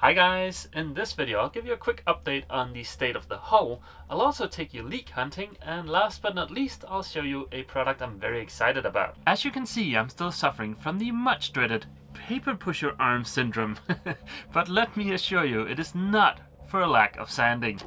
Hi guys, in this video I'll give you a quick update on the state of the hull. I'll also take you leak hunting, and last but not least I'll show you a product I'm very excited about. As you can see, I'm still suffering from the much dreaded paper pusher arm syndrome. But let me assure you, it is not for a lack of sanding.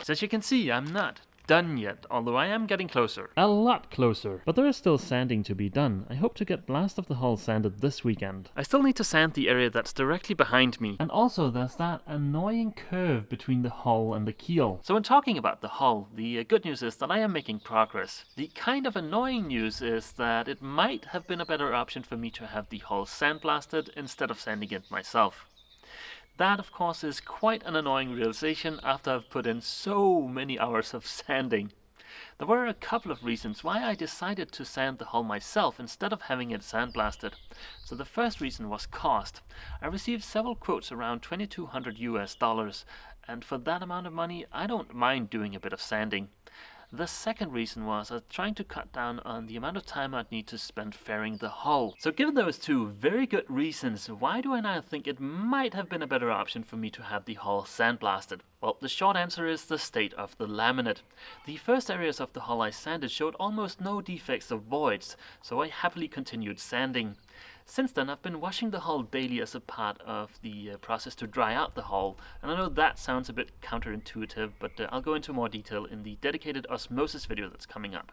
So as you can see, I'm not done yet, although I am getting closer. A lot closer. But there is still sanding to be done. I hope to get last of the hull sanded this weekend. I still need to sand the area that's directly behind me. And also there's that annoying curve between the hull and the keel. So when talking about the hull, the good news is that I am making progress. The kind of annoying news is that it might have been a better option for me to have the hull sandblasted instead of sanding it myself. That, of course, is quite an annoying realization after I've put in so many hours of sanding. There were a couple of reasons why I decided to sand the hull myself instead of having it sandblasted. So the first reason was cost. I received several quotes around $2,200 US, and for that amount of money, I don't mind doing a bit of sanding. The second reason was I was trying to cut down on the amount of time I'd need to spend fairing the hull. So given those two very good reasons, why do I now think it might have been a better option for me to have the hull sandblasted? Well, the short answer is the state of the laminate. The first areas of the hull I sanded showed almost no defects or voids, so I happily continued sanding. Since then, I've been washing the hull daily as a part of the process to dry out the hull, and I know that sounds a bit counterintuitive, but I'll go into more detail in the dedicated Osmosis video that's coming up.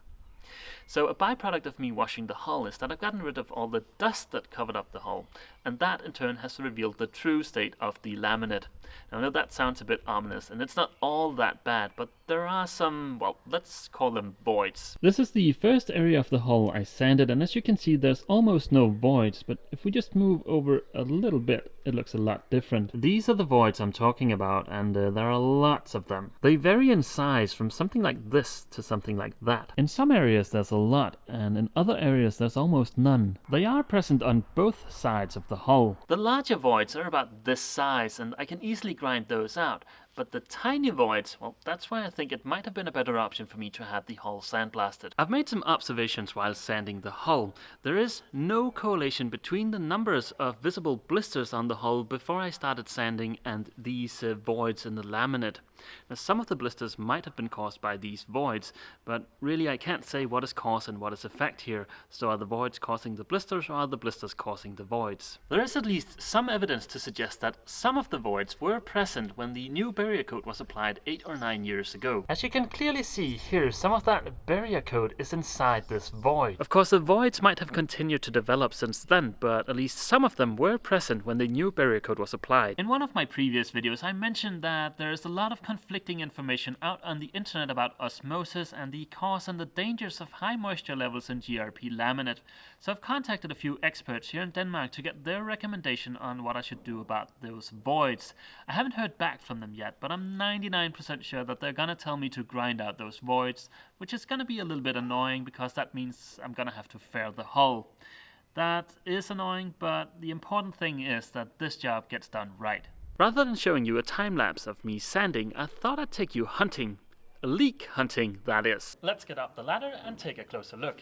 So a byproduct of me washing the hull is that I've gotten rid of all the dust that covered up the hull, and that in turn has revealed the true state of the laminate. Now I know that sounds a bit ominous, and it's not all that bad, but there are some, well, let's call them voids. This is the first area of the hull I sanded, and as you can see there's almost no voids, but if we just move over a little bit, it looks a lot different. These are the voids I'm talking about, and there are lots of them. They vary in size from something like this to something like that. In some areas there's a lot, and in other areas there's almost none. They are present on both sides of the hull. The larger voids are about this size, and I can easily grind those out. But the tiny voids, well, that's why I think it might have been a better option for me to have the hull sandblasted. I've made some observations while sanding the hull. There is no correlation between the numbers of visible blisters on the hull before I started sanding and these voids in the laminate. Now, some of the blisters might have been caused by these voids, but really I can't say what is cause and what is effect here. So are the voids causing the blisters, or are the blisters causing the voids? There is at least some evidence to suggest that some of the voids were present when the new barrier coat was applied 8 or 9 years ago. As you can clearly see here, some of that barrier coat is inside this void. Of course, the voids might have continued to develop since then, but at least some of them were present when the new barrier coat was applied. In one of my previous videos, I mentioned that there is a lot of conflicting information out on the internet about osmosis and the cause and the dangers of high moisture levels in GRP laminate. So I've contacted a few experts here in Denmark to get their recommendation on what I should do about those voids. I haven't heard back from them yet, but I'm 99% sure that they're gonna tell me to grind out those voids, which is gonna be a little bit annoying because that means I'm gonna have to fair the hull. That is annoying, but the important thing is that this job gets done right. Rather than showing you a time-lapse of me sanding, I thought I'd take you hunting. Leak hunting, that is. Let's get up the ladder and take a closer look.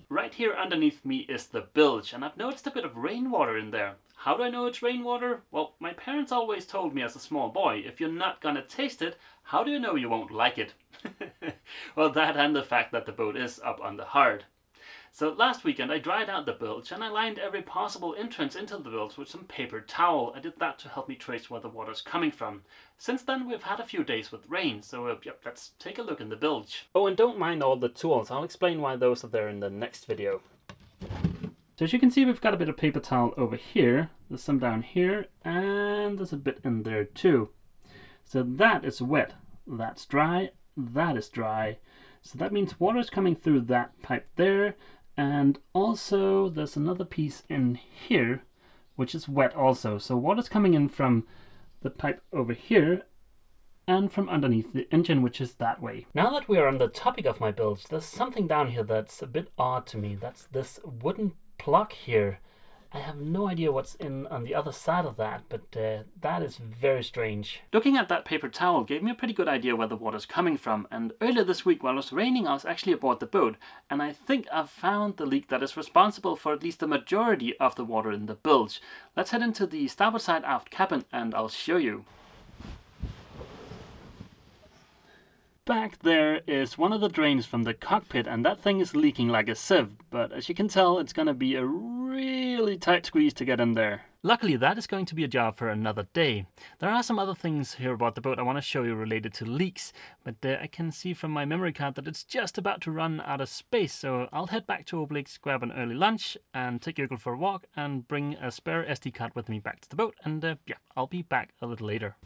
Right here underneath me is the bilge, and I've noticed a bit of rainwater in there. How do I know it's rainwater? Well, my parents always told me as a small boy, if you're not gonna taste it, how do you know you won't like it? Well, that and the fact that the boat is up on the hard. So last weekend I dried out the bilge and I lined every possible entrance into the bilge with some paper towel. I did that to help me trace where the water's coming from. Since then we've had a few days with rain, so yep, let's take a look in the bilge. Oh, and don't mind all the tools, I'll explain why those are there in the next video. So as you can see, we've got a bit of paper towel over here, there's some down here, and there's a bit in there too. So that is wet, that's dry, that is dry. So that means water is coming through that pipe there. And also there's another piece in here which is wet also. So water's coming in from the pipe over here and from underneath the engine, which is that way. Now that we are on the topic of my bilge, there's something down here that's a bit odd to me. That's this wooden plug here. I have no idea what's in on the other side of that, but that is very strange. Looking at that paper towel gave me a pretty good idea where the water's coming from, and earlier this week while it was raining I was actually aboard the boat, and I think I've found the leak that is responsible for at least the majority of the water in the bilge. Let's head into the starboard side aft cabin and I'll show you. Back there is one of the drains from the cockpit, and that thing is leaking like a sieve, but as you can tell it's going to be a really tight squeeze to get in there. Luckily that is going to be a job for another day. There are some other things here about the boat I want to show you related to leaks, but I can see from my memory card that it's just about to run out of space, so I'll head back to Obelix, grab an early lunch and take Jürgen for a walk and bring a spare SD card with me back to the boat, and yeah, I'll be back a little later.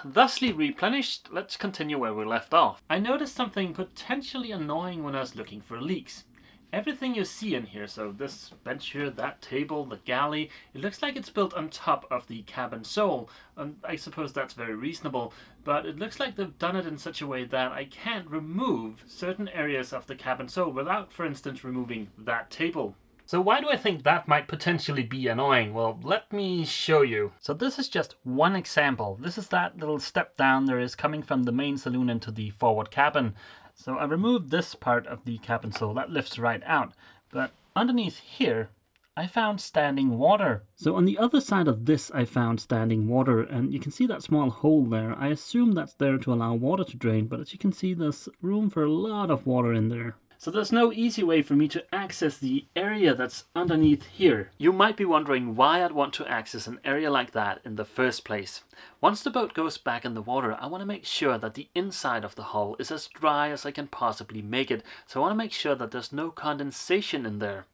Thusly replenished, let's continue where we left off. I noticed something potentially annoying when I was looking for leaks. Everything you see in here, so this bench here, that table, the galley, it looks like it's built on top of the cabin sole, and I suppose that's very reasonable, but it looks like they've done it in such a way that I can't remove certain areas of the cabin sole without, for instance, removing that table. So why do I think that might potentially be annoying? Well, let me show you. So this is just one example. This is that little step down there is coming from the main saloon into the forward cabin. So I removed this part of the cabin sole, that lifts right out. But underneath here, I found standing water. So on the other side of this, I found standing water, and you can see that small hole there. I assume that's there to allow water to drain, but as you can see, there's room for a lot of water in there. So there's no easy way for me to access the area that's underneath here. You might be wondering why I'd want to access an area like that in the first place. Once the boat goes back in the water, I want to make sure that the inside of the hull is as dry as I can possibly make it. So I want to make sure that there's no condensation in there.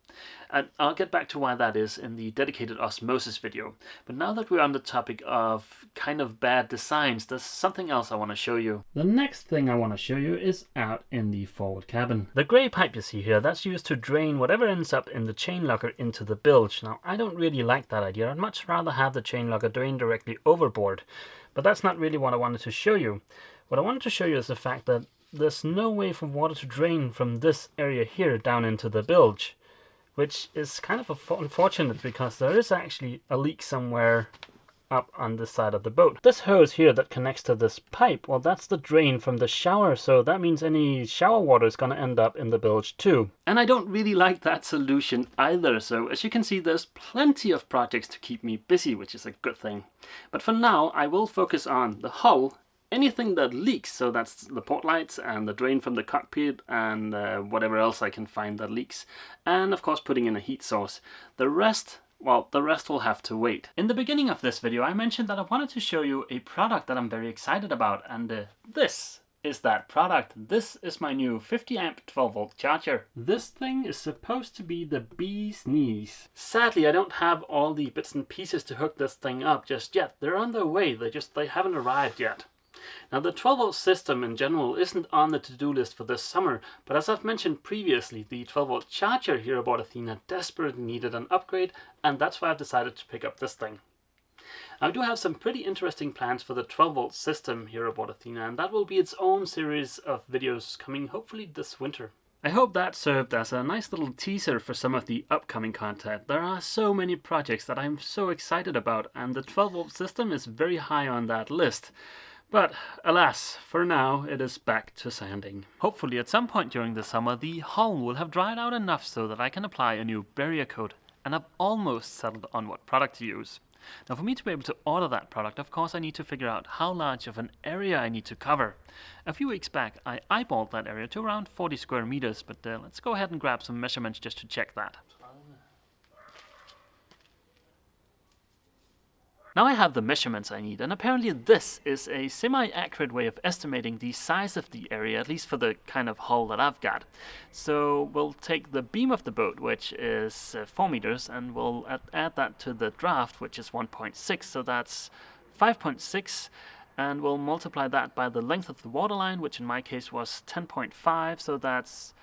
And I'll get back to why that is in the dedicated Osmosis video. But now that we're on the topic of kind of bad designs, there's something else I want to show you. The next thing I want to show you is out in the forward cabin. The grey pipe you see here, that's used to drain whatever ends up in the chain locker into the bilge. Now, I don't really like that idea. I'd much rather have the chain locker drain directly overboard. But that's not really what I wanted to show you. What I wanted to show you is the fact that there's no way for water to drain from this area here down into the bilge, which is kind of unfortunate because there is actually a leak somewhere up on this side of the boat. This hose here that connects to this pipe, well, that's the drain from the shower, so that means any shower water is going to end up in the bilge too. And I don't really like that solution either, so as you can see, there's plenty of projects to keep me busy, which is a good thing. But for now, I will focus on the hull, anything that leaks, so that's the port lights and the drain from the cockpit and whatever else I can find that leaks, and of course putting in a heat source. The rest will have to wait. In the beginning of this video I mentioned that I wanted to show you a product that I'm very excited about, and this is that product. This is my new 50 amp 12 volt charger. This thing is supposed to be the bee's knees. Sadly, I don't have all the bits and pieces to hook this thing up just yet. They're on their way, they haven't arrived yet. Now, the 12 volt system in general isn't on the to-do list for this summer, but as I've mentioned previously, the 12 volt charger here aboard Athena desperately needed an upgrade, and that's why I've decided to pick up this thing. I do have some pretty interesting plans for the 12 volt system here aboard Athena, and that will be its own series of videos coming hopefully this winter. I hope that served as a nice little teaser for some of the upcoming content. There are so many projects that I'm so excited about, and the 12 volt system is very high on that list. But alas, for now it is back to sanding. Hopefully at some point during the summer the hull will have dried out enough so that I can apply a new barrier coat, and I've almost settled on what product to use. Now, for me to be able to order that product, of course I need to figure out how large of an area I need to cover. A few weeks back I eyeballed that area to around 40 square meters, but let's go ahead and grab some measurements just to check that. Now I have the measurements I need, and apparently this is a semi-accurate way of estimating the size of the area, at least for the kind of hull that I've got. So we'll take the beam of the boat, which is 4 meters, and we'll add that to the draft, which is 1.6, so that's 5.6, and we'll multiply that by the length of the waterline, which in my case was 10.5, so that's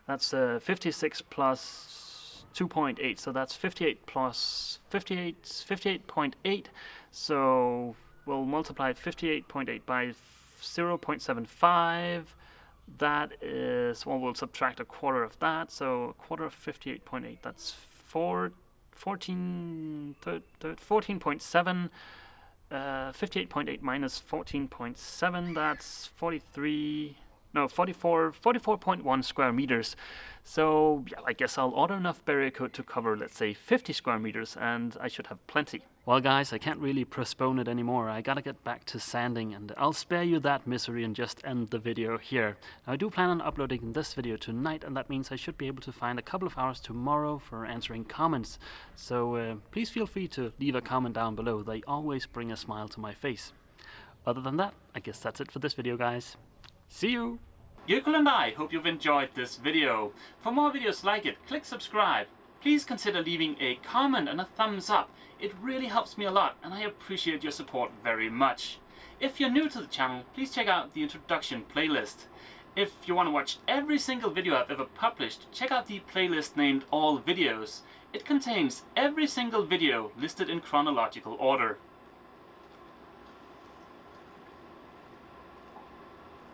56 plus 2.8, so that's 58 plus 58, 58.8, so we'll multiply 58.8 by 0.75, that is, well, we'll subtract a quarter of that, so a quarter of 58.8, that's 4 14.7. 58.8 minus 14.7, that's 44.1 square meters. So yeah, I guess I'll order enough barrier coat to cover, let's say, 50 square meters, and I should have plenty. Well guys, I can't really postpone it anymore. I gotta get back to sanding, and I'll spare you that misery and just end the video here. Now, I do plan on uploading this video tonight, and that means I should be able to find a couple of hours tomorrow for answering comments. So please feel free to leave a comment down below. They always bring a smile to my face. Other than that, I guess that's it for this video, guys. See you! Yukul and I hope you've enjoyed this video. For more videos like it, click subscribe. Please consider leaving a comment and a thumbs up. It really helps me a lot, and I appreciate your support very much. If you're new to the channel, please check out the introduction playlist. If you want to watch every single video I've ever published, check out the playlist named All Videos. It contains every single video listed in chronological order.